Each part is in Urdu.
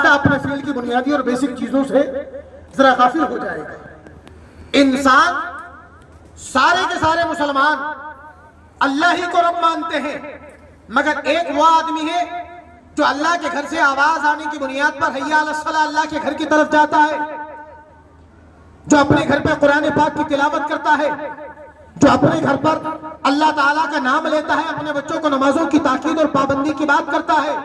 آہستہ اپنے فیلڈ کی بنیادی اور بیسک چیزوں سے ذرا غافل ہو جائے گا۔ انسان سارے کے سارے مسلمان اللہ ہی کو رب مانتے ہیں، مگر ایک وہ آدمی ہے جو اللہ کے گھر سے آواز آنے کی بنیاد پر حی علی الصلاۃ اللہ کے گھر کی طرف جاتا ہے، جو اپنے گھر پہ قرآن پاک کی تلاوت کرتا ہے، جو اپنے گھر پر اللہ تعالیٰ کا نام لیتا ہے، اپنے بچوں کو نمازوں کی تاکید اور پابندی کی بات کرتا ہے،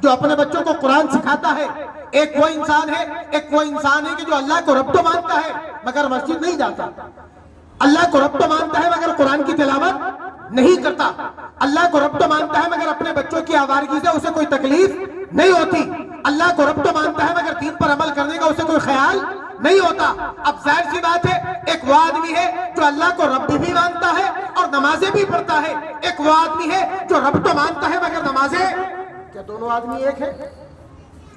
جو اپنے بچوں کو قرآن سکھاتا ہے۔ ایک وہ انسان ہے کہ جو اللہ کو رب تو مانتا ہے مگر مسجد نہیں جاتا، اللہ کو رب تو مانتا ہے مگر قرآن کی تلاوت نہیں کرتا، اللہ کو رب تو مانتا ہے مگر اپنے بچوں کی آوارگی سے اسے کوئی تکلیف نہیں ہوتی، اللہ کو رب تو مانتا ہے مگر دین پر عمل کرنے کا اسے کوئی خیال نہیں ہوتا۔ اب ظاہر سی بات ہے، ایک وہ آدمی ہے جو اللہ کو رب بھی مانتا ہے اور نمازیں بھی پڑھتا ہے، ایک وہ آدمی ہے جو رب تو مانتا ہے مگر نمازیں، کیا دونوں آدمی ایک ہے؟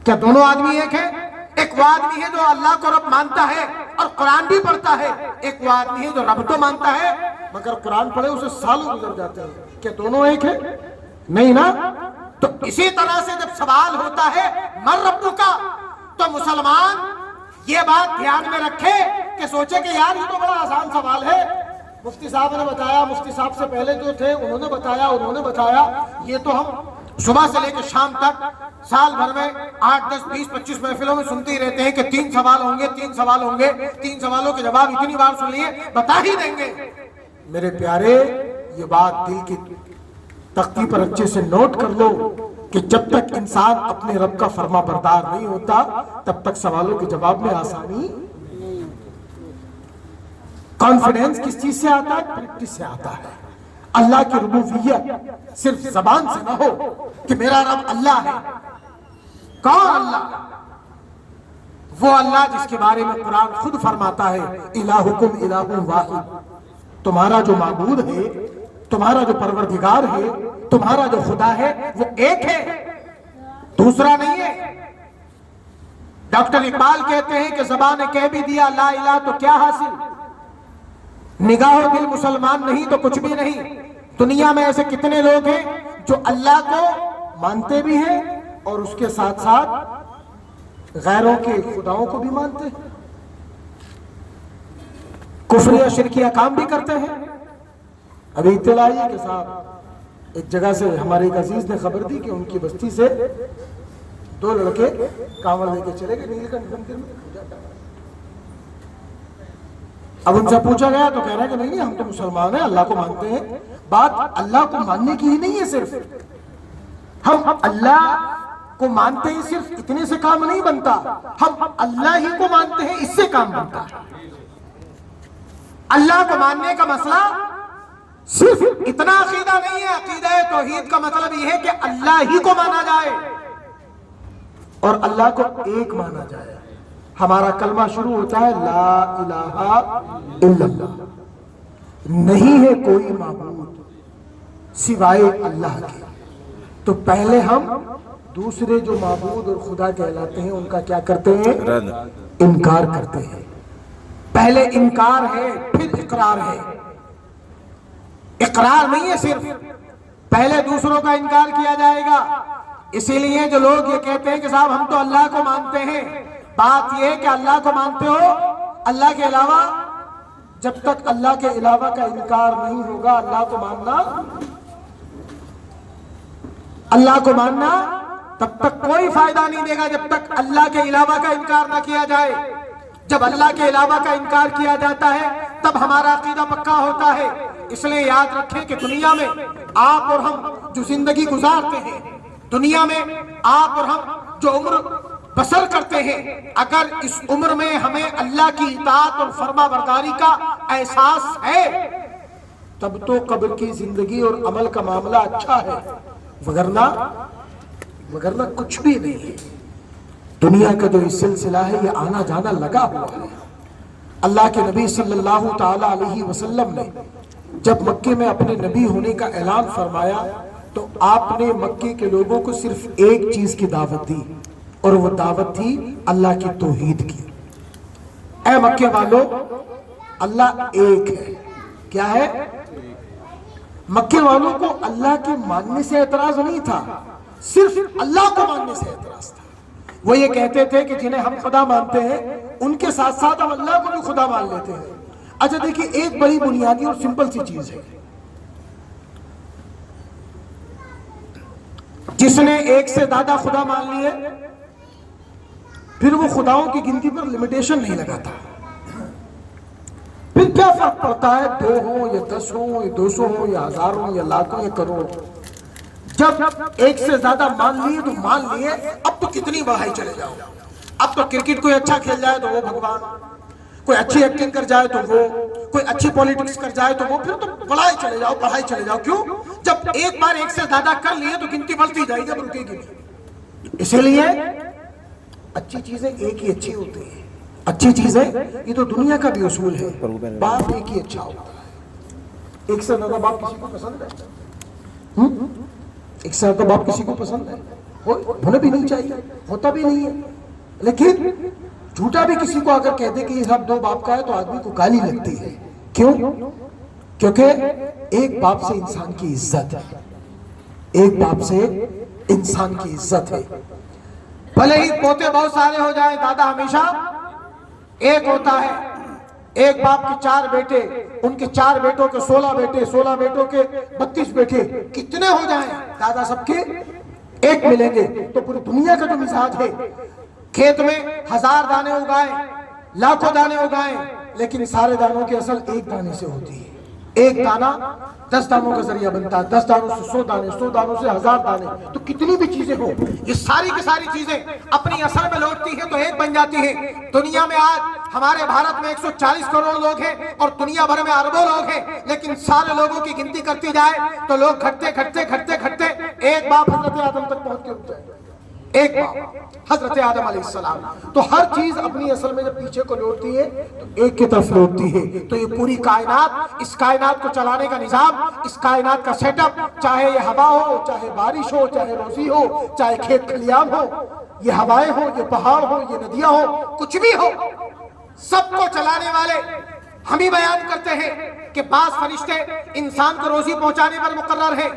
کیا دونوں آدمی ایک ہے؟ ایک وہ آدمی ہے جو اللہ کو رب مانتا ہے اور قرآن بھی پڑھتا ہے، ایک وہ آدمی ہے جو رب تو مانتا ہے مگر قرآن پڑھے اسے سالوں گزر جاتے ہیں، کیا دونوں ایک ہے؟ نہیں نا۔ تو اسی طرح سے جب سوال ہوتا ہے من ربک کا، تو مسلمان یہ بات دھیان میں رکھے کہ سوچے کہ یار یہ تو بڑا آسان سوال ہے، مفتی صاحب نے بتایا، مفتی صاحب سے پہلے جو تھے انہوں نے بتایا، یہ تو ہم صبح سے لے کے شام تک سال بھر میں 8 10 20 25 محفلوں میں سنتے ہی رہتے ہیں کہ 3 سوال ہوں گے، 3 سوالوں کے جواب اتنی بار سن لیے بتا ہی دیں گے۔ میرے پیارے، یہ بات دل کی تختی پر اچھے سے نوٹ کر لو کہ جب تک انسان اپنے رب کا فرما بردار نہیں ہوتا تب تک سوالوں کے جواب میں آسانی۔ کانفیڈنس کس چیز سے آتا ہے؟ پریکٹس سے آتا ہے۔ اللہ کی ربوبیت صرف زبان سے نہ ہو کہ میرا رب اللہ ہے۔ کون اللہ؟ وہ اللہ جس کے بارے میں قرآن خود فرماتا ہے الہکم الہ واحد، تمہارا جو معبود ہے، تمہارا جو پروردگار ہے، تمہارا جو خدا ہے وہ ایک ہے، دوسرا نہیں ہے۔ ڈاکٹر اقبال کہتے ہیں کہ زبان نے کہہ بھی دیا لا الہ تو کیا حاصل، نگاہ و دل مسلمان نہیں تو کچھ بھی نہیں۔ دنیا میں ایسے کتنے لوگ ہیں جو اللہ کو مانتے بھی ہیں اور اس کے ساتھ ساتھ غیروں کے خداؤں کو بھی مانتے ہیں، کفر یا شرکیہ کام بھی کرتے ہیں۔ ابھی اطلاع ہے کہ صاحب ایک جگہ سے ہمارے ایک عزیز نے خبر دی کہ ان کی بستی سے 2 لڑکے کانوڑ لے کے چلے گئے نیل کنٹھ مندر میں۔ اب ان سے پوچھا گیا تو کہہ رہا ہے کہ نہیں ہم تو مسلمان ہیں، اللہ کو مانتے ہیں۔ بات اللہ کو ماننے کی ہی نہیں ہے، صرف ہم اللہ کو مانتے ہیں، صرف اتنے سے کام نہیں بنتا، ہم اللہ ہی کو مانتے ہیں، اس سے کام بنتا ہے۔ اللہ کو ماننے کا مسئلہ صرف اتنا عقیدہ نہیں ہے، عقیدہ توحید کا مطلب یہ ہے کہ اللہ ہی کو مانا جائے اور اللہ کو ایک مانا جائے۔ ہمارا کلمہ شروع ہوتا ہے لا الہ الا اللہ، نہیں ہے کوئی معبود سوائے اللہ کے۔ تو پہلے ہم دوسرے جو معبود اور خدا کہلاتے ہیں ان کا کیا کرتے ہیں؟ انکار کرتے ہیں۔ پہلے انکار ہے پھر اقرار ہے، اقرار نہیں ہے صرف، پہلے دوسروں کا انکار کیا جائے گا۔ اسی لیے جو لوگ یہ کہتے ہیں کہ صاحب ہم تو اللہ کو مانتے ہیں، بات یہ ہے کہ اللہ کو مانتے ہو، اللہ کے علاوہ جب تک اللہ کے علاوہ کا انکار نہیں ہوگا اللہ کو ماننا تب تک کوئی فائدہ نہیں دے گا جب تک اللہ کے علاوہ کا انکار نہ کیا جائے۔ جب اللہ کے علاوہ کا انکار کیا جاتا ہے تب ہمارا عقیدہ پکا ہوتا ہے۔ اس لیے یاد رکھیں کہ دنیا میں آپ اور ہم جو زندگی گزارتے ہیں، دنیا میں آپ اور ہم جو عمر بسر کرتے ہیں، اگر اس عمر میں ہمیں اللہ کی اطاعت اور فرما برداری کا احساس ہے تب تو قبر کی زندگی اور عمل کا معاملہ اچھا ہے، وگرنہ کچھ بھی نہیں ہے۔ دنیا کا جو اس سلسلہ ہے یہ آنا جانا لگا ہوا ہے۔ اللہ کے نبی صلی اللہ تعالی علیہ وسلم نے جب مکے میں اپنے نبی ہونے کا اعلان فرمایا تو آپ نے مکے کے لوگوں کو صرف ایک چیز کی دعوت دی اور وہ دعوت تھی اللہ کی توحید کی۔ اے مکے والوں، اللہ ایک ہے۔ کیا ہے؟ مکے والوں کو اللہ کے ماننے سے اعتراض نہیں تھا، صرف اللہ کو ماننے سے اعتراض تھا۔ وہ یہ کہتے تھے کہ جنہیں ہم خدا مانتے ہیں ان کے ساتھ ساتھ ہم اللہ کو بھی خدا مان لیتے ہیں۔ اچھا دیکھیے، ایک بڑی بنیادی اور سمپل سی چیز ہے، جس نے ایک سے زیادہ خدا مان لیے پھر وہ خداؤں کی گنتی پر لمیٹیشن نہیں لگاتا۔ پھر کیا فرق پڑتا ہے 2 ہوں یا 10 ہوں یا 200 ہوں یا 1000 ہوں یا لاکھوں یا کروڑ؟ جب ایک سے زیادہ مان لیے تو مان لیے، اب تو کتنی بڑھائی چلے جاؤ۔ اب تو کرکٹ کوئی اچھا کھیل جائے تو وہ بھگوان، کوئی اچھی ایکٹنگ کر جائے تو وہ، کوئی اچھی پولیٹکس کر جائے تو وہ، پھر تو بڑھائی چلے جاؤ، بڑھائی چلے جاؤ۔ کیوں؟ جب ایک بار ایک سے زیادہ کر لیے تو گنتی بڑھتی جائے گی، اب رکے گی نہیں۔ اسی لیے اچھی چیزیں ایک ہی اچھی ہوتی ہیں، اچھی چیزیں، یہ تو دنیا کا بھی اصول ہے، باپ ایک ہی اچھا ہوتا ہے۔ ایک سے زیادہ باپ کسی کو پسند ہے؟ ایک سے زیادہ باپ کسی کو پسند ہے؟ ہونا بھی نہیں چاہیے، ہوتا بھی نہیں ہے۔ لیکن جھوٹا بھی کسی کو اگر کہہ دے کہ یہ سب 2 باپ کا ہے تو آدمی کو گالی لگتی ہے۔ کیوں؟ کیونکہ ایک باپ سے انسان کی عزت ہے، ایک باپ سے انسان کی عزت ہے۔ بھلے ہی پوتے بہت سارے ہو جائیں، دادا ہمیشہ ایک ہوتا ہے۔ ایک باپ کے 4 بیٹے، ان کے 4 بیٹوں کے 16 بیٹے، 16 بیٹوں کے 32 بیٹے، کتنے ہو جائیں، دادا سب کے ایک ملیں گے۔ تو پوری دنیا کا جو مزاج ہے، کھیت میں 1000 دانے اگائیں، لاکھوں دانے اگائیں، لیکن سارے دانوں کی اصل ایک دانے سے ہوتی ہے۔ ایک دانہ 10 دانوں کا ذریعہ بنتا ہے، 10 دانوں سے 100 دانے، 100 دانوں سے 1000 دانے۔ تو کتنی بھی چیزیں ہوں، یہ ساری کی ساری چیزیں اپنی اصل میں لوٹتی ہیں تو ایک بن جاتی ہیں۔ دنیا میں آج ہمارے بھارت میں 140 کروڑ لوگ ہیں اور دنیا بھر میں اربوں لوگ ہیں، لیکن سارے لوگوں کی گنتی کرتی جائے تو لوگ گھٹتے گھٹتے گھٹتے گھٹتے ایک باپ حضرت آدم تک پہنچ کے رک جائے، ایک باپ حضرت آدم علیہ السلام۔ تو ہر چیز اپنی اصل میں جب پیچھے کو لوٹتی ہے تو ایک کی طرف لوٹتی ہے۔ تو یہ پوری کائنات، اس کائنات کو چلانے کا نظام، اس کائنات کا سیٹ اپ، چاہے یہ ہوا ہو، چاہے بارش ہو، چاہے روزی ہو، چاہے کھیت کھلیان ہو، یہ ہوائیں ہو، یہ پہاڑ ہو، یہ ندیاں ہو، کچھ بھی ہو، سب کو چلانے والے ہم ہی بیان کرتے ہیں کہ بعض فرشتے انسان کو روزی پہنچانے پر مقرر ہیں،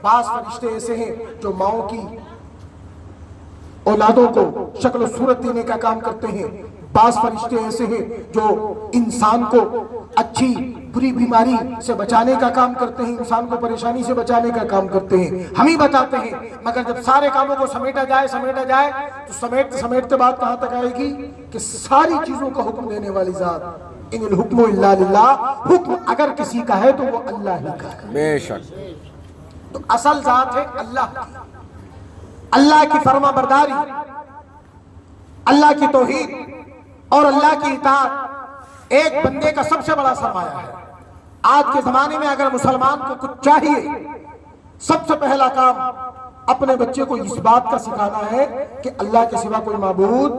بعض فرشتے ایسے ہیں جو ماؤں کی اولادوں کو شکل و صورت دینے کا کام کرتے ہیں، بعض فرشتے ایسے ہیں جو انسان کو اچھی بری بیماری سے بچانے کا کام کرتے ہیں، انسان کو پریشانی سے بچانے کا کام کرتے ہیں، ہم ہی بتاتے ہیں۔ مگر جب سارے کاموں کو سمیٹا جائے تو سمیٹتے بات کہاں تک آئے گی کہ ساری چیزوں کا حکم دینے والی ذات، ان الحکم الا للہ، حکم اگر کسی کا ہے تو وہ اللہ ہی کا ہے، بے شک۔ تو اصل ذات ہے اللہ کی، اللہ کی فرما برداری، اللہ کی توحید اور اللہ کی اطاعت ایک بندے کا سب سے بڑا سرمایہ ہے۔ آج کے زمانے میں اگر مسلمان کو کچھ چاہیے، سب سے پہلا کام اپنے بچے کو اس بات کا سکھانا ہے کہ اللہ کے سوا کوئی معبود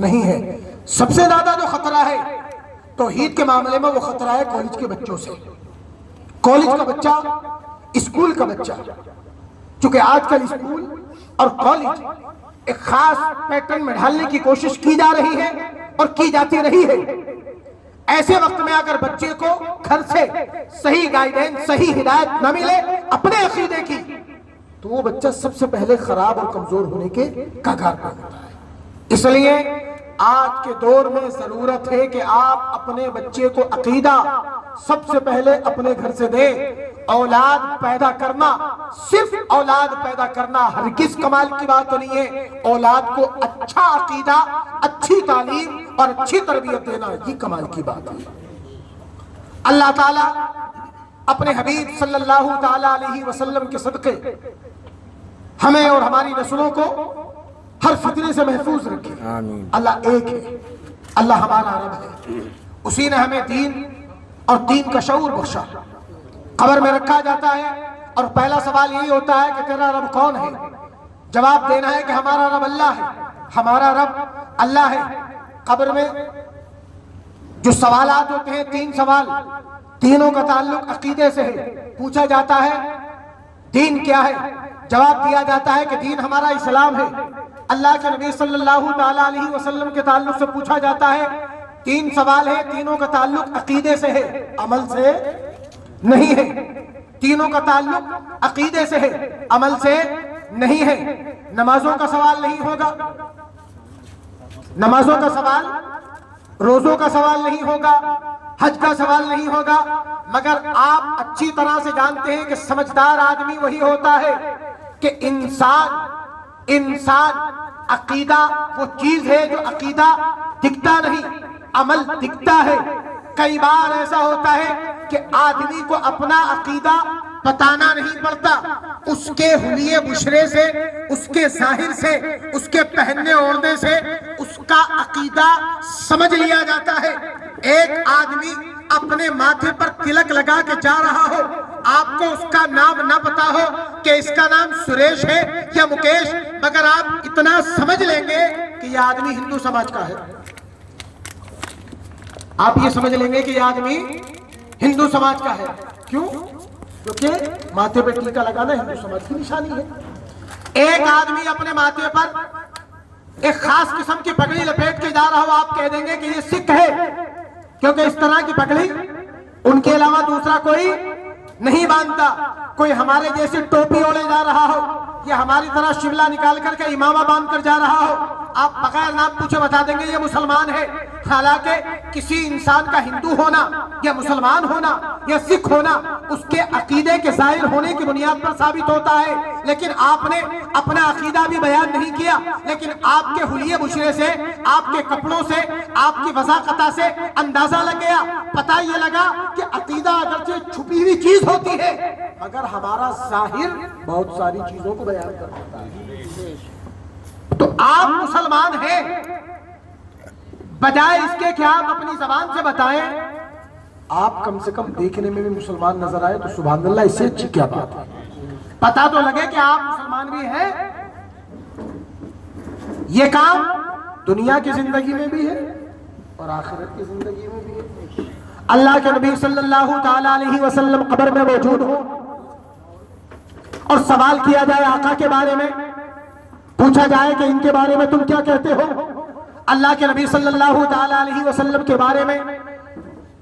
نہیں ہے۔ سب سے زیادہ جو خطرہ ہے توحید کے معاملے میں، وہ خطرہ ہے کالج کے بچوں سے۔ کالج کا بچہ، اسکول کا بچہ، چونکہ آج کل اسکول اور کالج ایک خاص پیٹرن میں ڈھالنے کی کوشش کی جا رہی ہے اور کی جاتی رہی ہے۔ ایسے وقت میں اگر بچے کو گھر سے صحیح گائیڈنس، صحیح ہدایت نہ ملے اپنے عقیدے کی، تو وہ بچہ سب سے پہلے خراب اور کمزور ہونے کے کگار پر ہوتا ہے۔ اس لیے آج کے دور میں ضرورت ہے کہ آپ اپنے بچے کو عقیدہ سب سے پہلے اپنے گھر سے دیں۔ اولاد پیدا کرنا، صرف اولاد پیدا کرنا ہرگز کمال کی بات نہیں ہے، اولاد کو اچھا عقیدہ، اچھی تعلیم اور اچھی تربیت دینا یہ کمال کی بات ہے۔ اللہ تعالیٰ اپنے حبیب صلی اللہ تعالیٰ علیہ وسلم کے صدقے ہمیں اور ہماری نسلوں کو ہر فتنے سے محفوظ رکھے۔ آمین۔ اللہ ایک ہے، اللہ ہمارا رب ہے، اسی نے ہمیں دین اور دین کا شعور بخشا۔ قبر میں رکھا جاتا ہے اور پہلا سوال یہی ہوتا ہے کہ تیرا رب کون ہے؟ جواب دینا ہے کہ ہمارا رب اللہ ہے، ہمارا رب اللہ ہے۔ قبر میں جو سوالات ہوتے ہیں، 3 سوال، تینوں کا تعلق عقیدے سے ہے۔ پوچھا جاتا ہے دین کیا ہے؟ جواب دیا جاتا ہے کہ دین ہمارا اسلام ہے۔ اللہ کے نبی صلی اللہ تعالیٰ علیہ وسلم کے تعلق سے پوچھا جاتا ہے، 3 سوال ہے، تینوں کا تعلق عقیدے سے ہے، عمل سے نہیں ہے۔ تینوں کا تعلق عقیدے سے ہے، عمل سے نہیں ہے۔ نمازوں کا سوال نہیں ہوگا، نمازوں کا سوال، روزوں کا سوال نہیں ہوگا، حج کا سوال نہیں ہوگا، مگر آپ اچھی طرح سے جانتے ہیں کہ سمجھدار آدمی وہی ہوتا ہے کہ انسان عقیدہ وہ چیز ہے جو عقیدہ دکھتا نہیں، عمل دکھتا ہے۔ کئی بار ایسا ہوتا ہے کہ آدمی کو اپنا عقیدہ بتانا نہیں پڑتا، اس کے حلیے بشرے سے، اس کے ظاہر سے، اس کے پہننے اوڑھنے سے اس کا عقیدہ سمجھ لیا جاتا ہے۔ ایک آدمی اپنے ماتھے پر تلک لگا کے جا رہا ہو، آپ کو اس کا نام نہ پتا ہو کہ اس کا نام سریش ہے یا مکیش، مگر آپ اتنا سمجھ لیں گے کہ یہ آدمی ہندو سماج کا ہے۔ آپ یہ سمجھ لیں گے کہ یہ آدمی ہندو سماج کا ہے۔ کیوں؟ کیونکہ ماتھے پہ ٹیکا لگانا ہندو سماج کی نشانی ہے۔ ایک آدمی اپنے ماتھے پر ایک خاص قسم کی پگڑی لپیٹ کے جا رہا ہو، آپ کہہ دیں گے کہ یہ سکھ ہے، کیونکہ اس طرح کی پگڑی ان کے علاوہ دوسرا کوئی نہیں باندھتا۔ کوئی ہمارے جیسے ٹوپی اوڑے جا رہا ہو یا ہماری طرح شملہ نکال کر کے امامہ باندھ کر جا رہا ہو، آپ بغیر نام پوچھے بتا دیں گے یہ مسلمان ہے۔ حالانکہ کسی انسان کا ہندو ہونا یا مسلمان ہونا یا سکھ ہونا اس کے عقیدے کے ظاہر ہونے کی بنیاد پر ثابت ہوتا ہے، لیکن آپ نے اپنا عقیدہ بھی بیان نہیں کیا، لیکن آپ کے حلیے بشرے سے، آپ کے کپڑوں سے، آپ کی وضاقتہ سے اندازہ لگ گیا، پتہ یہ لگا کہ عقیدہ اگرچہ چھپی ہوئی چیز ہوتی ہے مگر ہمارا ظاہر بہت ساری چیزوں کو بیان کرتا ہے۔ تو آپ مسلمان ہیں، بجائے اس کے کہ آپ اپنی زبان سے بتائیں، آپ کم سے کم دیکھنے میں بھی مسلمان نظر آئے تو سبحان اللہ، اس سے اچھی کیا بات ہے؟ پتہ تو لگے کہ آپ مسلمان بھی ہیں۔ یہ کام دنیا کی زندگی میں بھی ہے اور آخرت کی زندگی میں بھی ہے۔ اللہ کے نبی صلی اللہ تعالی علیہ وسلم قبر میں موجود ہو اور سوال کیا جائے آقا کے بارے میں، پوچھا جائے کہ ان کے بارے میں تم کیا کہتے ہو؟ اللہ کے نبی صلی اللہ تعالی علیہ وسلم کے بارے میں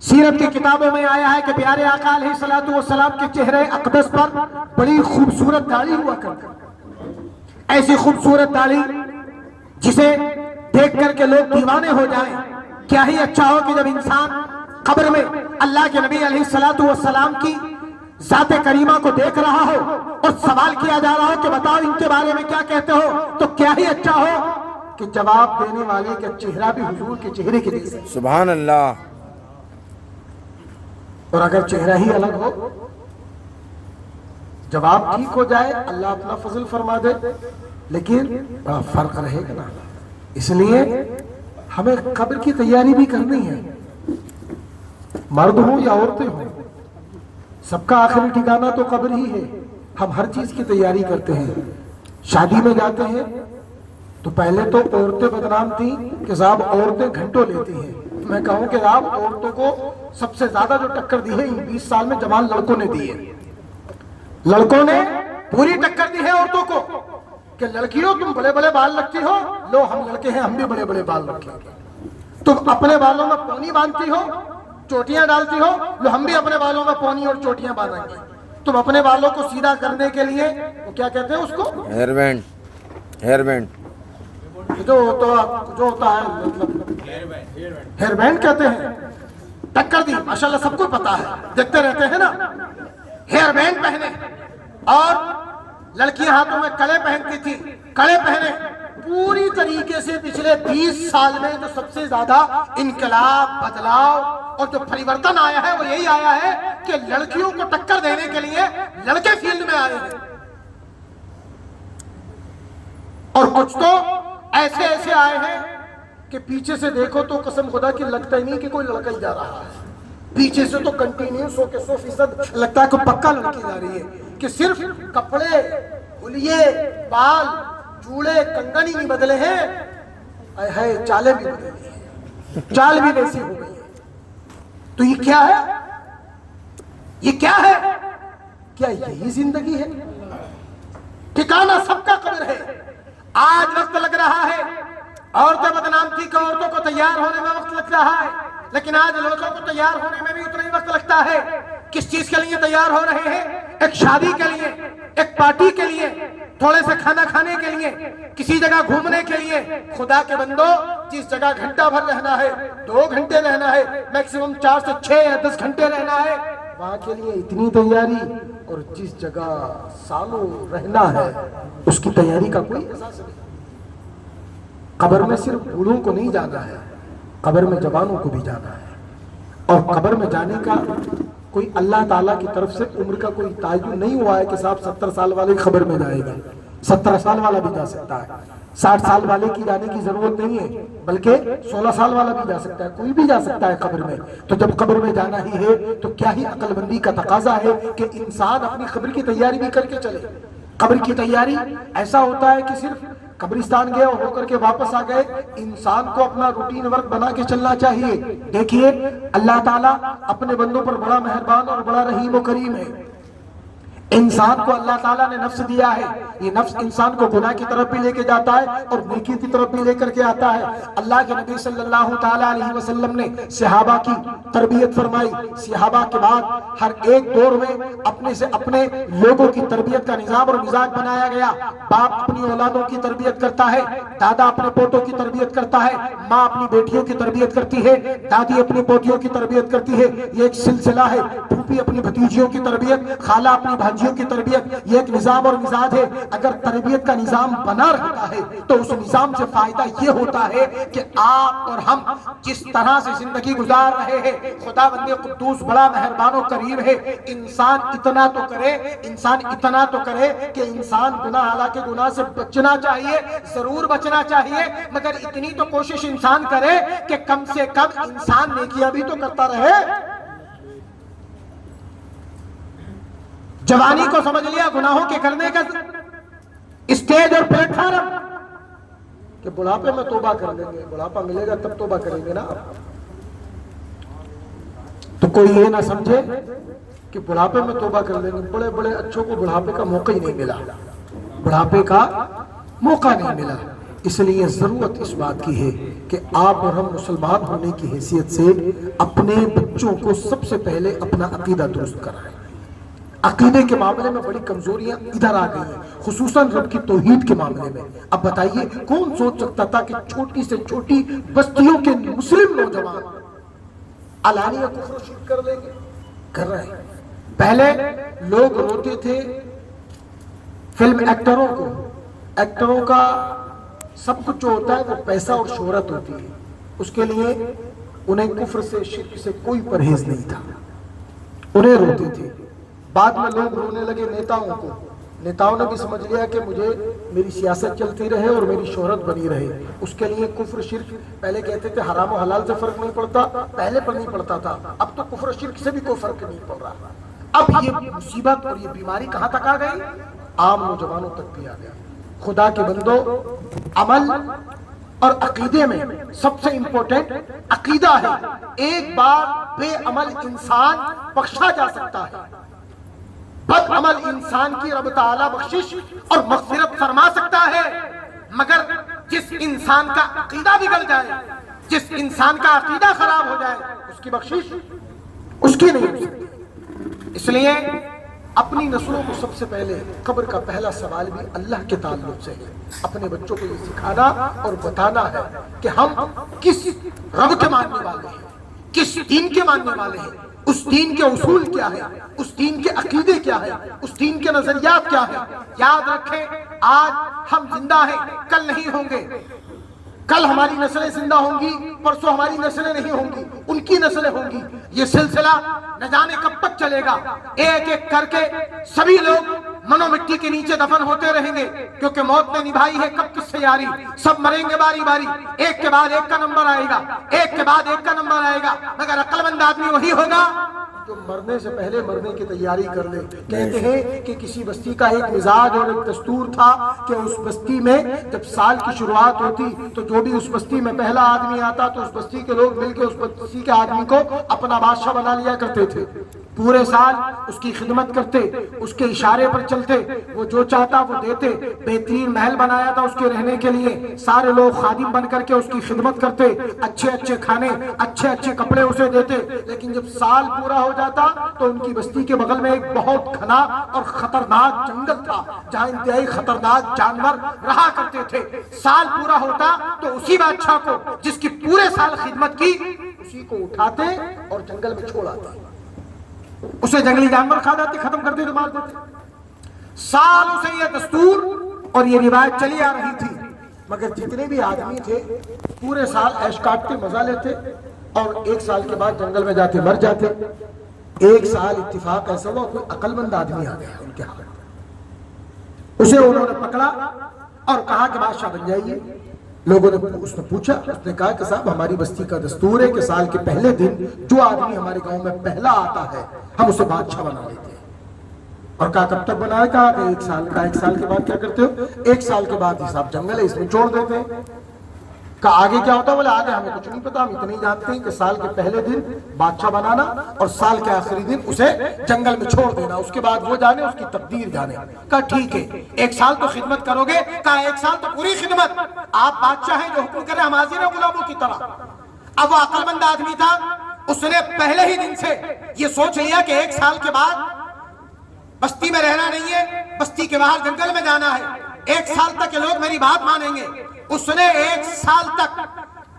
سیرت کی کتابوں میں آیا ہے کہ پیارے آقا علیہ السلام کے چہرے اقدس پر بڑی خوبصورت داڑھی ہوا کرتی، ایسی خوبصورت داڑھی جسے دیکھ کر کے لوگ دیوانے ہو جائیں۔ کیا ہی اچھا ہو کہ جب انسان قبر میں اللہ کے نبی علیہ السلام کی ذات کریمہ کو دیکھ رہا ہو اور سوال کیا جا رہا ہو کہ بتاؤ ان کے بارے میں کیا کہتے ہو، تو کیا ہی اچھا ہو کہ جواب دینے والے کا چہرہ بھی حضور کے چہرے کے جیسا۔ سبحان اللہ۔ اور اگر چہرہ ہی الگ ہو، جواب ٹھیک ہو جائے، اللہ اپنا فضل فرما دے، لیکن بڑا فرق رہے گا نا۔ اس لیے ہمیں قبر کی تیاری بھی کرنی ہے، مرد ہوں یا عورتیں ہوں، سب کا آخری ٹھکانہ تو قبر ہی ہے۔ ہم ہر چیز کی تیاری کرتے ہیں، شادی میں جاتے ہیں تو پہلے تو عورتیں بدنام تھیں کہ صاحب عورتیں گھنٹوں لیتی ہیں۔ میں کہوں کہ صاحب عورتوں کو سب سے زیادہ جو ٹکر دی ہے ان 20 سال میں جوان لڑکوں نے دی ہے۔ لڑکوں نے پوری ٹکر دی ہے عورتوں کو کہ لڑکیوں تم بڑے بڑے بال رکھتی ہو، لو ہم لڑکے ہیں ہم بھی بڑے بڑے بال رکھیں گے۔ تم اپنے بالوں میں پونی باندھتی ہو، چوٹیاں ڈالتی ہو، لو ہم بھی اپنے بالوں میں پونی اور چوٹیاں باندھیں گے۔ تم اپنے بالوں کو سیدھا کرنے کے لیے وہ کیا کہتے ہیں اس کو؟ Hair band. ہیئر بینڈ جو ہوتا ہے مطلب ہیئر بینڈ کہتے ہیں۔ ٹکر دی، ماشاءاللہ سب کو پتا ہے، دیکھتے رہتے ہیں نا۔ ہیئر بینڈ پہنے اور لڑکیاں ہاتھوں میں کڑے پہنتی تھی، کڑے پہنے۔ پوری طریقے سے پچھلے 20 سال میں جو سب سے زیادہ انقلاب، بدلاؤ اور جو پریورتن آیا ہے وہ یہی آیا ہے کہ لڑکیوں کو ٹکر دینے کے لیے لڑکے فیلڈ میں آئے ہیں۔ اور کچھ تو ایسے آئے ہیں کہ پیچھے سے دیکھو تو قسم خدا کی لگتا ہی نہیں کہ کوئی لڑکا ہی جا رہا ہے، پیچھے سے تو کنٹینیوس ہو کے 100% لگتا ہے کہ پکا لڑکی جا رہی ہے، کہ صرف کپڑے، حلیے، بال، چوڑے، کنگن ہی نہیں بدلے ہیں، اے چالیں بھی بدلی ہیں، چال بھی ویسی ہو گئی ہے۔ تو یہ کیا ہے؟ یہ کیا ہے؟ کیا یہی زندگی ہے؟ ٹھکانہ سب کا قبر ہے۔ آج وقت لگ رہا ہے، عورتیں بدنام تھی کہ عورتوں کو تیار ہونے میں وقت لگ رہا ہے، لیکن آج لڑکوں کو تیار ہونے میں بھی اتنا ہی وقت لگتا ہے۔ کس چیز کے لیے تیار ہو رہے ہیں؟ ایک شادی کے لیے، ایک پارٹی کے لیے، تھوڑے سے کھانا کھانے کے لیے، کسی جگہ گھومنے کے لیے۔ خدا کے بندو، جس جگہ گھنٹہ بھر رہنا ہے، 2 گھنٹے رہنا ہے، میکسیمم 4 سے 6 یا 10 گھنٹے رہنا ہے، وہاں کے لیے اتنی تیاری، اور جس جگہ سالوں رہنا ہے اس کی تیاری کا کوئی احساس نہیں۔ قبر میں صرف بوڑھوں کو نہیں جانا ہے، قبر میں جوانوں کو بھی جانا ہے، اور قبر میں جانے کا کوئی اللہ تعالیٰ کی طرف سے عمر کا کوئی تعین نہیں ہوا ہے کہ صاحب 70 سال والے قبر میں جائے گا۔ 70 سال والا بھی جا سکتا ہے، 60 سال والے کی جانے کی ضرورت نہیں ہے، بلکہ 16 سال والا بھی جا سکتا ہے، کوئی بھی جا سکتا ہے قبر میں۔ تو جب قبر میں جانا ہی ہے تو کیا ہی عقل مندی کا تقاضا ہے کہ انسان اپنی قبر کی تیاری بھی کر کے چلے۔ قبر کی تیاری ایسا ہوتا ہے کہ صرف قبرستان گئے اور ہو کر کے واپس آ گئے، انسان کو اپنا روٹین ورک بنا کے چلنا چاہیے۔ دیکھیے اللہ تعالیٰ اپنے بندوں پر بڑا مہربان اور بڑا رحیم و کریم ہے۔ انسان کو اللہ تعالیٰ نے نفس دیا ہے، یہ نفس انسان کو گناہ کی طرف بھی لے کے جاتا ہے اور نیکی کی طرف بھی لے کر کے آتا ہے۔ اللہ کے نبی صلی اللہ تعالیٰ علیہ وسلم نے صحابہ کی تربیت فرمائی، صحابہ کے بعد ہر ایک دور میں اپنے سے اپنے لوگوں کی تربیت کا نظام اور مزاج بنایا گیا۔ باپ اپنی اولادوں کی تربیت کرتا ہے، دادا اپنے پوتوں کی تربیت کرتا ہے، ماں اپنی بیٹیوں کی تربیت کرتی ہے، دادی اپنی پوتیوں کی تربیت کرتی ہے، یہ ایک سلسلہ ہے۔ پھوپھی اپنی بھتیجیوں کی تربیت، خالہ اپنی بھانجیوں کی تربیت، یہ ایک نظام اور مزاج ہے۔ اگر تربیت کا نظام بنا رہتا ہے تو اس نظام سے فائدہ یہ ہوتا ہے کہ آپ اور ہم جس طرح سے زندگی گزار رہے ہیں، خدا بند قدوس بڑا مہربان و کریم ہے۔ انسان اتنا تو کرے کہ انسان گناہ، حالانکہ گناہ سے بچنا چاہیے، ضرور بچنا چاہیے، مگر اتنی تو کوشش انسان کرے کہ کم سے کم انسان نیکیاں بھی تو کرتا رہے۔ جوانی کو سمجھ لیا گناہوں کے کرنے کا اسٹیج اور پلیٹ فارم، کہ بڑھاپے میں توبہ کر لیں گے، بڑھاپا ملے گا تب توبہ کریں گے نا۔ تو کوئی یہ نہ سمجھے کہ بڑھاپے میں توبہ کر لیں گے، بڑے بڑے اچھوں کو بڑھاپے کا موقع ہی نہیں ملا، بڑھاپے کا موقع نہیں ملا۔ اس لیے ضرورت اس بات کی ہے کہ آپ اور ہم مسلمان ہونے کی حیثیت سے اپنے بچوں کو سب سے پہلے اپنا عقیدہ درست کرائیں۔ عقیدے کے معاملے میں بڑی کمزوریاں ادھر آ گئی ہیں، خصوصاً رب کی توحید کے معاملے میں۔ اب بتائیے کون سوچ سکتا تھا کہ چھوٹی سے چھوٹی بستیوں کے مسلم نوجوان علانیہ کفر و شرک کر لیں گے؟ کر رہے ہیں۔ پہلے لوگ روتے تھے فلم ایکٹروں کو، ایکٹروں کا سب کچھ جو ہوتا ہے وہ پیسہ اور شہرت ہوتی ہے، اس کے لیے انہیں کفر سے شرک سے کوئی پرہیز نہیں تھا، انہیں روتے تھے۔ بعد میں لوگ رونے لگے نیتاؤں کو، نیتاؤں نے بھی سمجھ لیا کہ مجھے میری سیاست چلتی رہے اور میری شہرت بنی رہے، اس کے لیے کفر شرک، پہلے کہتے تھے حرام و حلال سے فرق نہیں پڑتا، پہلے پر نہیں پڑتا تھا، اب تو کفر شرک سے بھی کوئی فرق نہیں پڑ رہا۔ اب یہ مصیبت اور یہ بیماری کہاں تک آ گئی؟ عام نوجوانوں تک بھی آ گیا۔ خدا کے بندو، عمل اور عقیدے میں سب سے امپورٹنٹ عقیدہ ہے۔ ایک بار بے عمل انسان بخشا جا سکتا ہے، بد عمل انسان کی رب تعالیٰ بخشش اور مغفرت فرما سکتا ہے، مگر جس انسان کا عقیدہ بگڑ جائے، جس انسان کا عقیدہ خراب ہو جائے، اس کی بخشش اس کی نہیں ہو سکتی۔ اس لیے اپنی نسلوں کو سب سے پہلے قبر کا پہلا سوال بھی اللہ کے تعلق سے ہے۔ اپنے بچوں کو یہ سکھانا اور بتانا ہے کہ ہم کس رب کے ماننے والے ہیں، کس دین کے ماننے والے ہیں، اس دین کے اصول کیا ہے، اس دین کے عقیدے کیا ہے، اس دین کے نظریات کیا ہے۔ یاد رکھیں، آج ہم زندہ ہیں، کل نہیں ہوں گے، کل ہماری نسلیں زندہ ہوں گی، پرسوں ہماری نسلیں نہیں ہوں گی، ان کی نسلیں ہوں گی۔ یہ سلسلہ نہ جانے کب تک چلے گا، ایک ایک کر کے سبھی لوگ منو مٹی کے نیچے دفن ہوتے رہیں گے، کیونکہ موت نے نبھائی ہے کب کس سے یاری، سب مریں گے باری باری، ایک کے بعد ایک کا نمبر آئے گا، ایک کے بعد ایک کا نمبر آئے گا، مگر عقل مند آدمی وہی ہوگا جو مرنے سے پہلے مرنے کی تیاری کر لے۔ کہتے ہیں کہ کسی بستی کا ایک مزاج اور ایک دستور تھا کہ اس بستی میں جب سال کی شروعات ہوتی تو جو بھی اس بستی میں پہلا آدمی آتا تو اس بستی کے لوگ مل کے اس بستی کے آدمی کو اپنا بادشاہ بنا لیا کرتے تھے، پورے سال اس کی خدمت کرتے، اس کے اشارے پر چلتے، وہ جو چاہتا وہ دیتے۔ بہترین محل بنایا تھا اس کے رہنے کے لیے، سارے لوگ خادم بن کر کے اس کی خدمت کرتے، اچھے اچھے کھانے، اچھے اچھے کپڑے اسے دیتے۔ لیکن جب سال پورا ہو جاتا تو ان کی بستی کے بغل میں ایک بہت گھنا اور خطرناک جنگل تھا جہاں انتہائی خطرناک جانور رہا کرتے تھے. سال پورا ہوتا تو اسی بادشاہ کو جس کی پورے سال خدمت کی اسی کو اٹھاتے اور جنگل میں چھوڑ آتے. اسے جنگلی جانور کھا جاتے, ختم کر دیتے, مار دیتے. سالوں سے یہ دستور اور یہ روایت چلی آ رہی تھی, مگر جتنے بھی آدمی تھے پورے سال عیش کاٹتے, مزہ لیتے, اور ایک سال کے بعد جنگل میں جاتے مر جاتے. ایک سال اتفاق ایسا ہوا کوئی عقل مند آدمی آ گیا ان کے ہاتھ, اسے انہوں نے پکڑا اور کہا کہ بادشاہ بن جائیے. لوگوں نے اس نے پوچھا, اس نے کہا کہ صاحب ہماری بستی کا دستور ہے کہ سال کے پہلے دن جو آدمی ہمارے گاؤں میں پہلا آتا ہے ہم اسے بادشاہ بنا لیتے ہیں. اور کہا کب تک بنائے؟ کہا کہ ایک سال کا. ایک سال کے بعد کیا کرتے ہو؟ ایک سال کے بعد صاحب جنگل ہے اس میں چھوڑ دیتے ہیں. کہا آگے کیا ہوتا ہے؟ بولے آگے ہمیں کچھ نہیں پتا, ہم اتنے ہی جانتے ہیں کہ سال کے پہلے دن بادشاہ بنانا اور سال کے آخری دن اسے جنگل میں چھوڑ دینا, اس کے بعد وہ جانے, اس کی تقدیر جانے. کہا ٹھیک ہے, ایک سال تو خدمت کرو گے؟ کہا ایک سال تو پوری خدمت, آپ بادشاہ ہیں, جو حکم کرے ہم حاضر ہیں غلاموں کی طرح. اب وہ عقل مند آدمی تھا, اس نے پہلے ہی دن سے یہ سوچ لیا کہ ایک سال کے بعد بستی میں رہنا نہیں ہے, بستی کے باہر جنگل میں جانا ہے, ایک سال تک یہ لوگ میری بات مانیں گے. اس نے ایک سال تک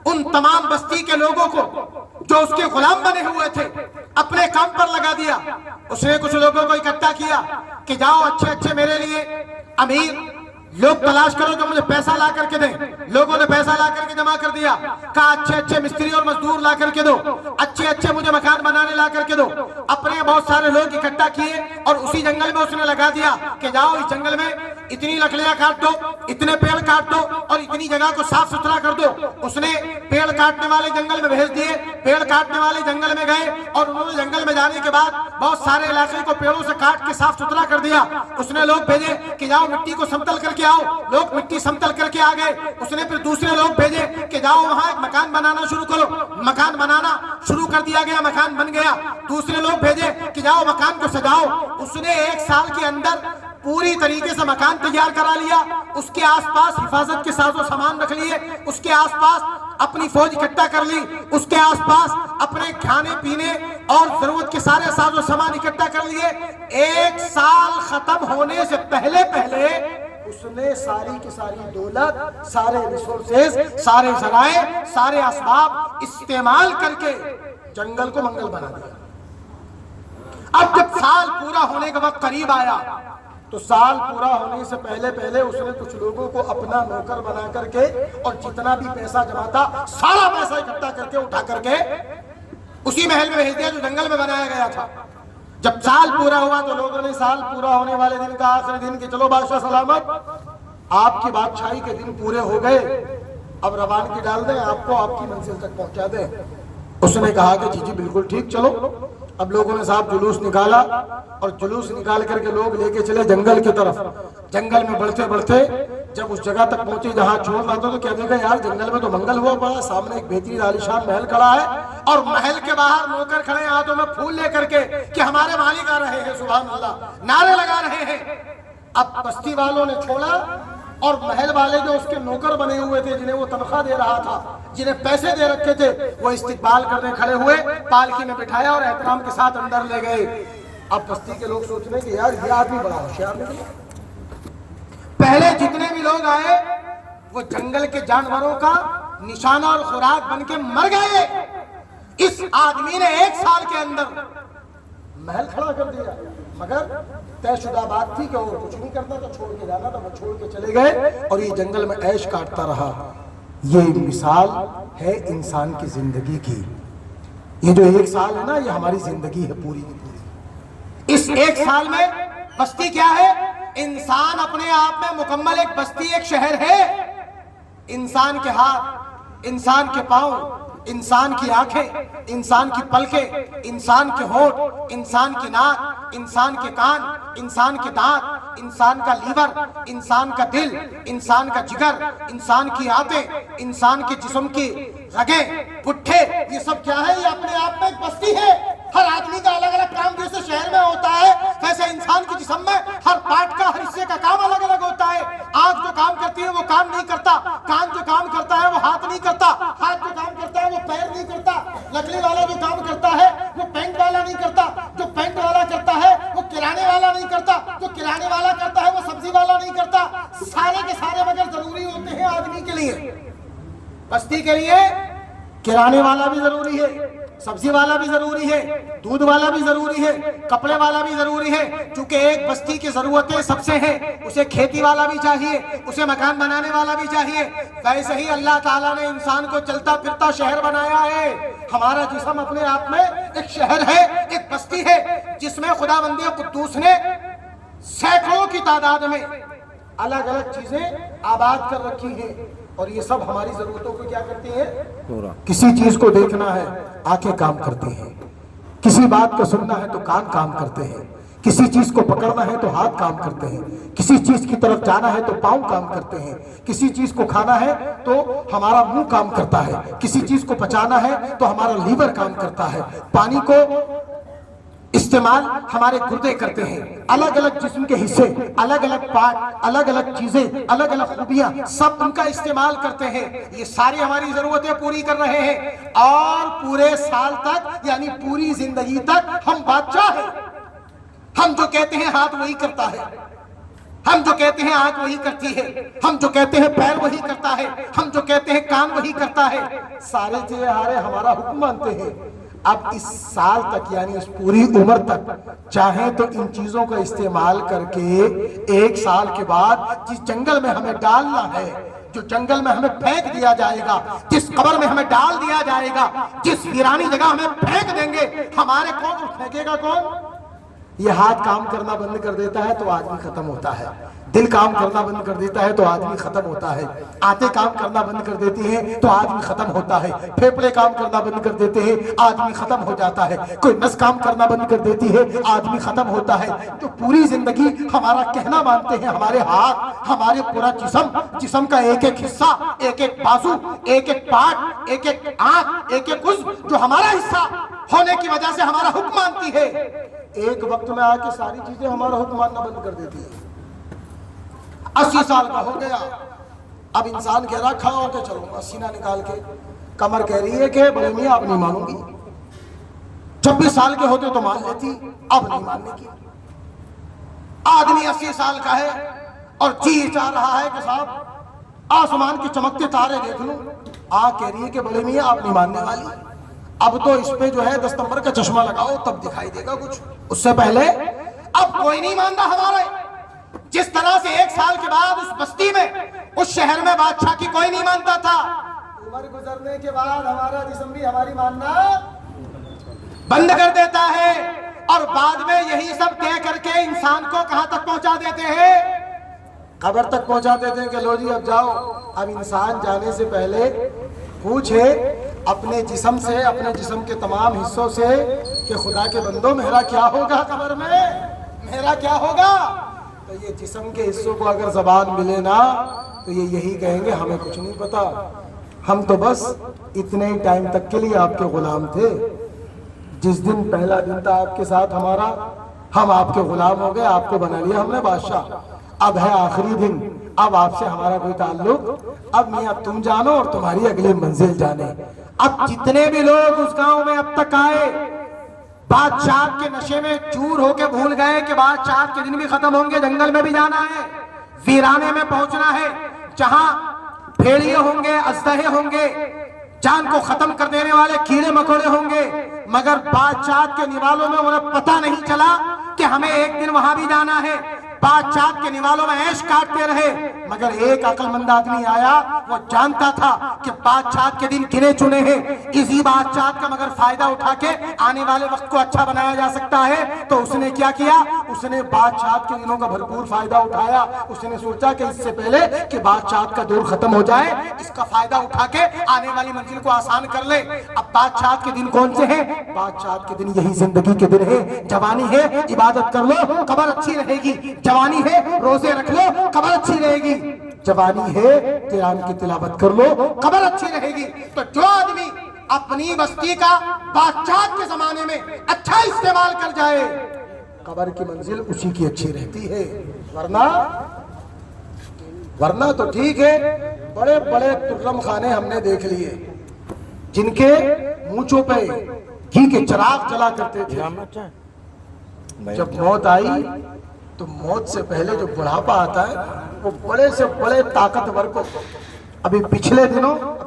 ان تمام بستی کے لوگوں کو جو اس کے غلام بنے ہوئے تھے اپنے کام پر لگا دیا. اس نے کچھ لوگوں کو اکٹھا کیا کہ جاؤ اچھے اچھے میرے لیے امیر لوگ تلاش کرو جو مجھے پیسہ لا کر کے دیں. لوگوں نے پیسہ لا کر کے جمع کر دیا. کہا اچھے اچھے مستری اور مزدور لا کر کے دو, اچھے اچھے مجھے مکان بنانے لا کر کے دو. اپنے بہت سارے لوگ اکٹھا کیے اور اسی جنگل میں اس نے لگا دیا کہ جاؤ اس جنگل میں اتنی لکڑیاں کاٹ دو, اتنے پیڑ کاٹ دو اور اتنی جگہ کو صاف ستھرا کر دو. اس نے پیڑ کاٹنے والے جنگل میں بھیج دیے. پیڑ کاٹنے والے جنگل میں گئے اور انہوں نے جنگل میں جانے کے بعد بہت سارے علاقے کو پیڑوں سے کاٹ کے صاف ستھرا کر دیا. اس نے لوگ بھیجے کہ جاؤ مٹی کو سمتل کر کے آؤ. لوگ مٹی سمتل کر کے آ گئے. اس نے پھر دوسرے لوگ بھیجے کہ جاؤ وہاں ایک مکان بنانا شروع کرو. مکان بنانا شروع کر دیا گیا, مکان بن گیا. دوسرے لوگ بھیجے کہ جاؤ مکان کو سجاؤ. اس نے ایک سال کے اندر پوری طریقے سے مکان تیار کرا لیا. اس کے آس پاس حفاظت کے ساز و سامان رکھ لیے. اس کے آس پاس اپنی فوج اکٹھا کر لی. اس کے آس پاس اپنے کھانے پینے اور ضرورت کے سارے ساز و سامان اکٹھا کر لیے. ایک سال ختم ہونے سے پہلے اس نے ساری کی ساری دولت, سارے ریسورسز, سارے ذرائع, سارے اسباب استعمال کر کے جنگل کو منگل بنا دیا. اب جب سال پورا ہونے کا وقت قریب آیا تو سال پورا ہونے سے پہلے اس نے کچھ لوگوں کو اپنا نوکر بنا کر کے اور جتنا بھی پیسہ جمع تھا سارا پیسہ اکٹھا کر کے اٹھا کر کے اسی محل میں بھیج دیا جو جنگل میں بنایا گیا تھا. جب سال پورا ہوا تو لوگوں نے سال پورا ہونے والے دن کا آخری دن کہ چلو بادشاہ سلامت, آپ کی بادشاہی کے دن پورے ہو گئے, اب روانگی ڈال دیں, آپ کو آپ کی منزل تک پہنچا دیں. اس نے کہا کہ جی بالکل ٹھیک, چلو. اب لوگوں نے صاحب جلوس نکالا اور جلوس نکال کر کے لوگ لے کے چلے جنگل کی طرف. جنگل میں بڑھتے بڑھتے جب اس جگہ تک پہنچے جہاں چھوڑنا تھا تو کیا دیکھا یار جنگل میں تو منگل ہوا پڑا, سامنے ایک بہترین عالیشان محل کھڑا ہے اور محل کے باہر نوکر کھڑے ہیں ہاتھوں میں پھول لے کر کے کہ ہمارے مالک آ رہے ہیں, سبحان اللہ, نعرے لگا رہے ہیں. اب بستی والوں نے چھوڑا اور محل والے جو اس کے نوکر بنے ہوئے تھے, جنہیں وہ تنخواہ دے رہا تھا, جنہیں پیسے دے رکھے تھے, وہ استقبال کرنے کھڑے ہوئے, پالکی میں بٹھایا اور احترام کے ساتھ اندر لے گئے. اب بستی کے لوگ سوچ رہے کہ یار یہ آدمی بڑا ہوشیار ہے. پہلے جتنے بھی لوگ آئے وہ جنگل کے جانوروں کا نشانہ اور خوراک بن کے مر گئے. اس آدمی نے ایک سال کے اندر محل کھڑا کر دیا, مگر طے شدہ بات تھی کہ وہ کچھ نہیں کرتا تھا, چھوڑ کے جانا تھا, وہ چھوڑ کے چلے گئے اور یہ جنگل میں عیش کاٹتا رہا. یہ مثال ہے انسان کی زندگی کی. یہ جو ایک سال ہے نا, یہ ہماری زندگی ہے پوری کی پوری. اس ایک سال میں بستی کیا ہے؟ انسان اپنے آپ میں مکمل ایک بستی, ایک شہر ہے. انسان کے ہاتھ, انسان کے پاؤں, انسان کی آنکھیں, انسان کی پلکیں, انسان کے ہونٹ, انسان کی ناک, انسان کے کان, انسان کے دانت, انسان کا لیور, انسان کا دل, انسان کا جگر, انسان کی آنتیں, انسان کے جسم کی رگیں, پٹھے, یہ سب کیا ہے؟ یہ اپنے آپ میں ایک بستی ہے. ہر آدمی کا الگ الگ کام جیسے شہر میں ہوتا ہے ویسے انسان کے جسم میں ہر پارٹ کا, ہر حصے کا کام الگ الگ ہوتا ہے. آنکھ جو کام کرتی ہے وہ کام نہیں کرتا, کان جو کام کرتا ہے وہ ہاتھ نہیں کرتا, ہاتھ جو کام کرتا ہے وہ پیر نہیں کرتا, لکڑی والا جو کام کرتا ہے وہ پینٹ والا نہیں کرتا. بستی کے لیے کرانے والا بھی ضروری ہے، سبزی والا بھی ضروری ہے، دودھ والا بھی ضروری ہے، کپڑے والا بھی ضروری ہے، چونکہ ایک بستی کی ضرورتیں سب سے ہیں۔ اسے کھیتی والا بھی چاہیے، اسے مکان بنانے والا بھی چاہیے۔ ویسے ہی اللہ تعالیٰ نے انسان کو چلتا پھرتا شہر بنایا ہے۔ ہمارا جسم اپنے آپ میں ایک شہر ہے، ایک بستی ہے، جس میں خداوند قدوس نے سینکڑوں کی تعداد میں الگ الگ چیزیں آباد کر رکھی ہیں، اور یہ سب ہماری ضرورتوں کو کیا کرتی ہیں؟ پورا۔ کسی چیز کو دیکھنا ہے آنکھیں کام کرتی ہیں، کسی بات کو سننا ہے تو کان کام کرتے ہیں، کسی چیز کو پکڑنا ہے تو ہاتھ کام کرتے ہیں، کسی چیز کی طرف جانا ہے تو پاؤں کام کرتے ہیں، کسی چیز کو کھانا ہے تو ہمارا منہ کام کرتا ہے، کسی چیز کو پچانا ہے تو ہمارا لیور کام کرتا ہے، پانی کو استعمال ہمارے گردے کرتے ہیں۔ الگ الگ جسم کے حصے، الگ الگ پارٹ، الگ الگ چیزیں، الگ الگ خوبیاں، سب ان کا استعمال کرتے ہیں۔ یہ ساری ہماری ضرورتیں پوری کر رہے ہیں، اور پورے سال تک یعنی پوری زندگی تک ہم بادشاہ ہیں۔ ہم جو کہتے ہیں ہاتھ وہی کرتا ہے، ہم جو کہتے ہیں آنکھ وہی کرتی ہے، ہم جو کہتے ہیں پیر وہی کرتا ہے، ہم جو کہتے ہیں کان وہی کرتا ہے۔ سارے چیزیں ہمارا حکم مانتے ہیں۔ اب اس سال تک یعنی اس پوری عمر تک چاہیں تو ان چیزوں کا استعمال کر کے ایک سال کے بعد جس جنگل میں ہمیں ڈالنا ہے، جو جنگل میں ہمیں پھینک دیا جائے گا، جس قبر میں ہمیں ڈال دیا جائے گا، جس ویرانی جگہ ہمیں پھینک دیں گے، ہمارے کون پھینکے گا؟ کون؟ یہ ہاتھ کام کرنا بند کر دیتا ہے تو آدمی ختم ہوتا ہے، دل کام کرنا بند کر دیتا ہے تو آدمی ختم ہوتا ہے، آنتیں کام کرنا بند کر دیتی ہیں تو آدمی ختم ہوتا ہے، پھیپھڑے کام کرنا بند کر دیتے ہیں آدمی ختم ہو جاتا ہے، کوئی نس کام کرنا بند کر دیتی ہے آدمی ختم ہوتا ہے۔ جو پوری زندگی ہمارا کہنا مانتے ہیں، ہمارے ہاتھ، ہمارے پورا جسم کا ایک ایک حصہ، ایک ایک بازو، ایک ایک پارٹ، ایک ایک آنکھ، ایک ایک عضو جو ہمارا حصہ ہونے کی وجہ سے ہمارا حکم مانتی ہے، ایک وقت میں آ کے ساری چیزیں ہمارا حکم ماننا بند کر دیتی ہے۔ 80 سال کا ہو گیا، اب انسان کہہ رہا کھڑا ہو کے چلوں گا، سینہ نکال کے، کمر کہہ رہی ہے کہ بڑے میاں اب نہیں مانوں گی، 26 سال کے ہوتے تو مان لیتی، اب نہیں ماننے کی۔ آدمی 80 سال کا ہے اور جی چاہ رہا ہے کہ صاحب آسمان کی چمکتے تارے دیکھ لوں، کہہ رہی ہے کہ بڑے میاں اب نہیں ماننے والی، اب تو اس پہ جو ہے 10 نمبر کا چشمہ لگاؤ تب دکھائی دے گا کچھ، اس سے پہلے اب کوئی نہیں مانتا ہمارے۔ جس طرح سے 1 سال کے بعد اس بستی میں، اس شہر میں بادشاہ کی کوئی نہیں مانتا تھا، عمر گزرنے کے بعد ہمارا جسم بھی ہماری ماننا بند کر دیتا ہے، اور بعد میں یہی سب طے کر کے انسان کو کہاں تک پہنچا دیتے ہیں؟ قبر تک پہنچا دیتے ہیں کہ لو جی اب جاؤ۔ اب انسان جانے سے پہلے پوچھے اپنے جسم سے، اپنے جسم کے تمام حصوں سے کہ خدا کے بندوں میرا کیا ہوگا قبر میں، میرا کیا ہوگا؟ تو یہ جسم کے حصوں کو اگر زبان ملے نا تو یہ یہی کہیں گے ہمیں کچھ نہیں پتا، ہم تو بس اتنے ہی ٹائم تک کے لیے آپ کے غلام تھے، جس دن پہلا دن تھا آپ کے ساتھ ہمارا، ہم آپ کے غلام ہو گئے، آپ کو بنا لیا ہم نے بادشاہ، اب ہے آخری دن، اب آپ سے ہمارا کوئی تعلق، اب میاں تم جانو اور تمہاری اگلی منزل جانے۔ اب جتنے بھی لوگ اس گاؤں میں اب تک آئے، بادشاہ کے نشے میں چور ہو کے بھول گئے کہ بادشاہ کے دن بھی ختم ہوں گے، جنگل میں بھی جانا ہے، ویرانے میں پہنچنا ہے، جہاں بھیڑیے ہوں گے، اژدہے ہوں گے، جان کو ختم کر دینے والے کیڑے مکوڑے ہوں گے، مگر بادشاہ کے نوالوں میں انہیں پتہ نہیں چلا کہ ہمیں ایک دن وہاں بھی جانا ہے۔ بادشاہ کے نوالوں میں عیش کاٹتے رہے، مگر ایک عقل مند آدمی آیا، وہ جانتا تھا کہ بادشاہ کے دن گنے چنے ہیں، اسی بادشاہ کا مگر فائدہ اٹھا کے آنے والے وقت کو اچھا بنایا جا سکتا ہے، تو اس نے کیا کیا؟ اس نے بادشاہ کے دنوں کا بھرپور فائدہ اٹھایا۔ اس نے سوچا کہ اس سے پہلے کہ بادشاہ کا دور ختم ہو جائے، اس کا فائدہ اٹھا کے آنے والی منزل کو آسان کر لے۔ اب بادشاہ کے دن کون سے ہیں؟ بادشاہ کے دن یہی زندگی کے دن ہیں۔ جوانی ہے عبادت کر لو، قبر اچھی رہے گی، جوانی ہے روزے رکھ لو، قبر اچھی رہے گی، جوانی ہے قرآن کی تلاوت کر لو، قبر اچھی رہے گی۔ تو جو آدمی اپنی بستی کا بادشاہ کے زمانے میں اچھا استعمال کر جائے، قبر کی منزل اسی کی اچھی رہتی ہے، ورنہ تو ٹھیک ہے، بڑے بڑے ترم خانے ہم نے دیکھ لیے جن کے مونچھوں پہ گھی کے چراغ جلا کرتے تھے، جب موت آئی تو موت سے پہلے جو بڑھاپا آتا ہے وہ بڑے سے بڑے طاقتور کو، ابھی پچھلے دنوں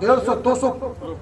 150-200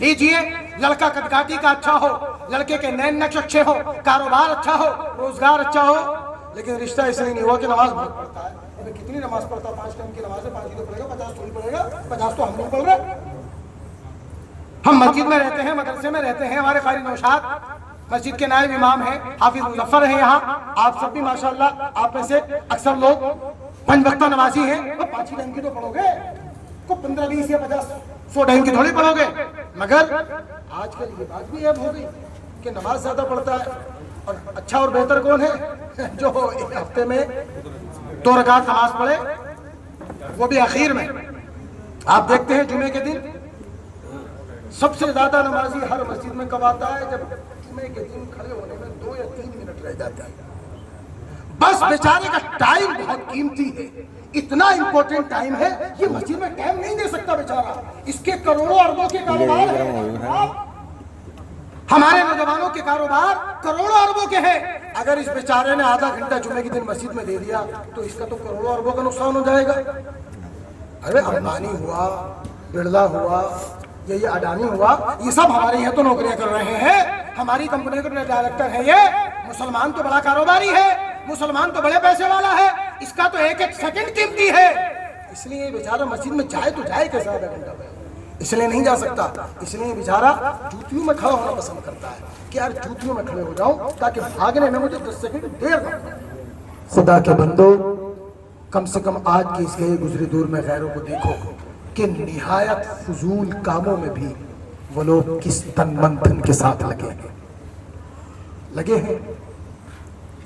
لیجئے لڑکا کدکاٹی کا اچھا ہو، لڑکے کے نین نقش اچھے ہو، کاروبار اچھا ہو، روزگار اچھا ہو، لیکن رشتہ اس لیے نہیں ہوا کہ نماز بہت پڑھتا ہے. ابھی کتنی نماز پڑھتا ہے؟ 5 ٹائم کی نماز ہے. 5 ہی تو پڑھے گا، 50 تھوڑی پڑھے گا. 50 تو ہم نہیں پڑھ رہے. ہم مسجد میں رہتے ہیں، مدرسے میں رہتے ہیں. ہمارے قاری نوشاد مسجد کے نائب امام ہیں، حافظ مظفر ہیں یہاں. آپ سب بھی ماشاءاللہ آپ میں سے اکثر لوگ 5 وقتہ نمازی ہیں. 5 ہی ٹائم کی تو پڑھو گے، کو 15 20 یا 50 100 ٹائم کی تھوڑی پڑھو گے. مگر آج کل یہ بات بھی عیب ہو گئی کہ نماز زیادہ پڑھتا ہے. اور اچھا اور بہتر کون ہے؟ جو ایک ہفتے میں 2 رکعت نماز پڑھے، وہ بھی آخر میں. آپ دیکھتے ہیں جمعے کے دن سب سے زیادہ نمازی ہر مسجد میں کب آتا ہے؟ جب جمعے کے دن کھڑے ہونے میں 2 یا 3 منٹ رہ جاتا ہے. بس بیچارے کا ٹائم بہت قیمتی ہے، اتنا امپورٹنٹ ٹائم ہے، یہ مسجد میں ٹائم نہیں دے سکتا بیچارہ. اس کے کروڑوں اربوں کے کاروبار ہیں. ہمارے نوجوانوں کے کاروبار کروڑوں اربوں کے ہیں. اگر اس بیچارے نے آدھا گھنٹہ جمعے کے دن مسجد میں دے دیا تو اس کا تو کروڑوں اربوں کا نقصان ہو جائے گا. ارے امبانی ہوا، برلا ہوا، یہ اڈانی ہوا، یہ سب ہمارے یہاں تو نوکریاں کر رہے ہیں. ہماری کمپنی کا ڈائریکٹر ہے. یہ مسلمان تو بڑا کاروباری ہے، مسلمان تو بڑے پیسے والا ہے. اس کا تو ایک ایک سیکنڈ قیمتی ہے. اس لیے بیچارہ مسجد میں جائے تو جائے کیسے آدھا گھنٹہ پہ؟ اس لیے نہیں جا سکتا. اس لیے بیچارہ جوتیوں میں کھڑا ہونا پسند کرتا ہے کہ یار جوتیوں میں کھڑے ہو جاؤں تاکہ بھاگنے میں مجھے 10 سیکنڈ دیر نہ ہو. خدا کے بندو، کم سے کم آج کے اس گئے گزرے دور میں غیروں کو دیکھو کہ نہایت فضول کاموں میں بھی وہ لوگ کس تن من دھن کے ساتھ لگے ہیں.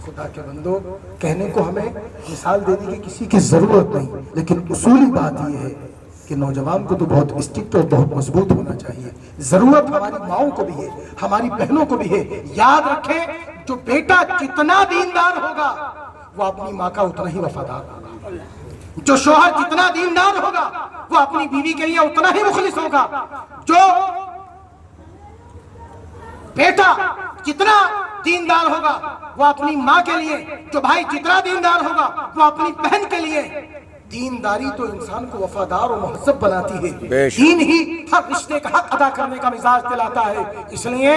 خدا کے بندو، کہنے کو ہمیں مثال دینے کی کسی کی ضرورت نہیں، لیکن اصولی بات یہ ہے کہ نوجوان کو تو بہت اسٹرکٹ اور بہت مضبوط ہونا چاہیے. ضرورت ہماری ماؤں کو بھی ہے، ہماری بہنوں کو بھی ہے. یاد رکھیں، جو بیٹا جتنا دیندار ہوگا وہ اپنی ماں کا اتنا ہی وفادار ہوگا. جو شوہر جتنا دیندار ہوگا وہ اپنی بیوی کے لیے اتنا ہی مخلص ہوگا. جو بیٹا جتنا دیندار ہوگا وہ اپنی ماں کے لیے، جو بھائی جتنا دیندار ہوگا وہ اپنی بہن کے لیے. دینداری تو انسان کو وفادار اور مہذب بناتی ہے. دین ہی ہر رشتے کا حق ادا کرنے کا مزاج دلاتا ہے. اس لیے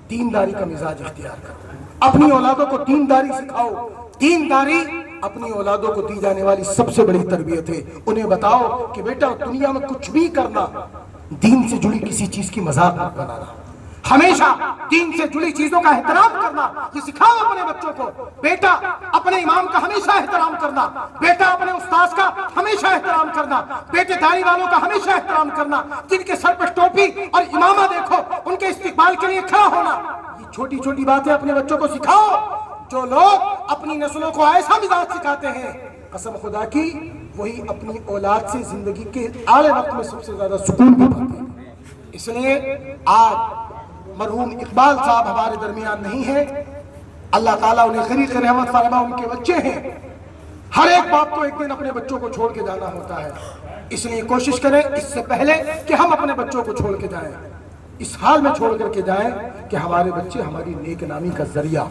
دینداری کا مزاج اختیار کرو. اپنی اولادوں کو دینداری سکھاؤ. دینداری اپنی اولادوں کو دی جانے والی سب سے بڑی تربیت ہے. انہیں بتاؤ کہ بیٹا دنیا میں کچھ بھی کرنا، دین سے جڑی کسی چیز کی مذاق مت بنانا. ہمیشہ دین سے جڑی چیزوں کا احترام کرنا یہ سکھاؤ اپنے بچوں کو. بیٹا اپنے امام کا ہمیشہ احترام کرنا، بیٹا اپنے استاذ کا ہمیشہ احترام کرنا، بیٹے داڑھی والوں کا ہمیشہ احترام کرنا. جن کے سر پر ٹوپی اور امامہ دیکھو ان کے استقبال کے لیے کھڑا ہونا. یہ چھوٹی چھوٹی باتیں اپنے بچوں کو سکھاؤ. جو لوگ اپنی نسلوں کو ایسا مزاج سکھاتے ہیں، قسم خدا کی وہی اپنی اولاد سے زندگی کے اعلی وقت میں سب سے زیادہ سکون بھی پاتے ہیں. اس لیے آج مرحوم اقبال صاحب ہمارے درمیان نہیں ہیں. اللہ تعالیٰ انہیں خریق رحمت فرما. ان کے بچے ہیں. ہر ایک باپ کو ایک دن اپنے بچوں کو چھوڑ کے جانا ہوتا ہے. اس لیے کوشش کریں اس سے پہلے کہ ہم اپنے بچوں کو چھوڑ کے جائیں، اس حال میں چھوڑ کر کے جائیں کہ ہمارے بچے ہماری نیک نامی کا ذریعہ.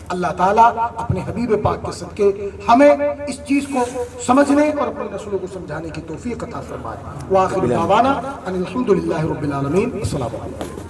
اللہ تعالیٰ اپنے حبیب پاک کے صدقے ہمیں اس چیز کو سمجھنے اور اپنی نسلوں کو سمجھانے کی توفیق عطا فرمائے. وآخر دعوانا ان الحمد للہ رب العالمین. السلام علیکم.